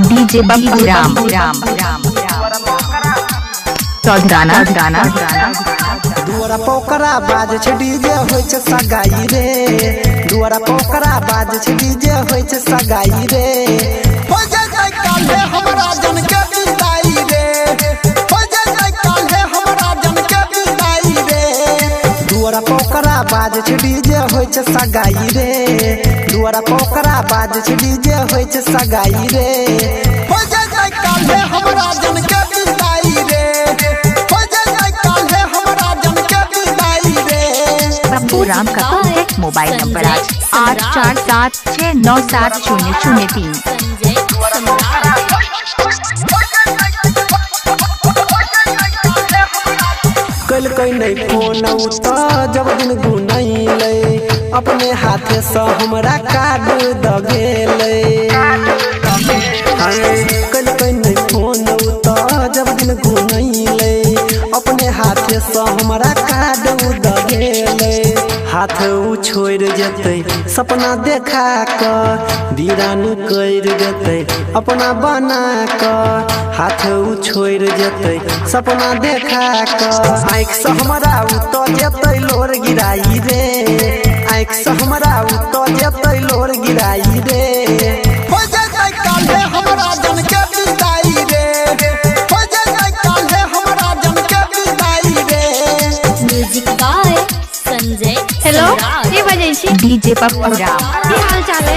DJ Babbu Ram चौधराना दुआरा पोकरा बाज छै डीजे होय छै सगाई रे। दुआरा पोकरा बाज छै डीजे होय छै सगाई रे। हो जाय काल्हे हमरा जन के विदाई रे। हो जाय काल्हे हमरा जन के विदाई रे। दुआरा पोकरा बाज छै डीजे होय छै सगाई रे। दुआरा पोकरा बाज छै डीजे होय छै सगाई रे। हो जाय काल्हे हमरा जन के विदाई रे। बब्बू राम का कॉन्टैक्ट मोबाइल नंबर 8476970003। कल कोई नहीं फोन उता जब दिन गुनैले अपने हाथे से हमरा कार्ड दगेले। कल कोई नहीं फोन उता जब दिन गुनैले अपने हाथे से हमरा कार्ड दगेले। हाथ उ छोड़ जेते सपना देखा क वीरान कर देते अपना बना क। हाथ उ छोड़ जेते सपना देखा क आँख से हमरा उतो जेते लोर गिराई रे। आँख से हमरा उतो जेते लोर गिराई रे। हो जाय काल्हे हमरा जन के विदाई रे। हो जाय काल्हे हमरा जन के विदाई रे। Music by Sanjay. हेलो के बजै छी? डीजे बब्बू राम की हाल चाल है?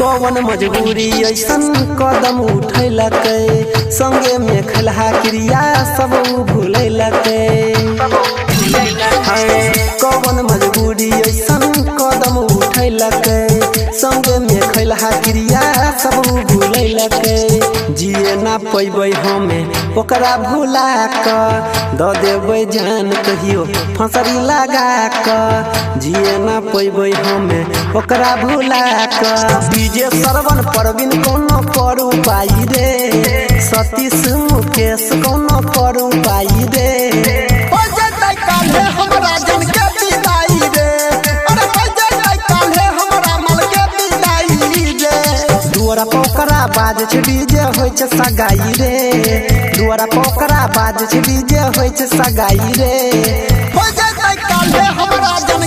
कौन मजबूरी ऐसन कदम उठैलकै संगे में खलहा क्रिया सब भूलैलकै। कौन मजबूरी ऐसन कदम उठैलकै संगे में खलहा क्रिया सब भूलैलकै। जिए ना पैबै हमें ओकरा भुला क द देबै जान कहियो फंसरी लगा क। जिए ना पैबै हमें ओकरा भुला क। डीजे सरवन परवीन कोनो करू पाई रे। सतीश मुकेश कोनो करू पाई रे। हो जाय काल्हे हमरा जन के विदाई रे। अरे हो जाय काल्हे हमरा मन के विदाई रे। दुआरा पोकरा बाज छै डीजे होय छै सगाई रे। दुआरा पोकरा बाज छै डीजे होय छै सगाई रे। हो जाय काल्हे हमरा जन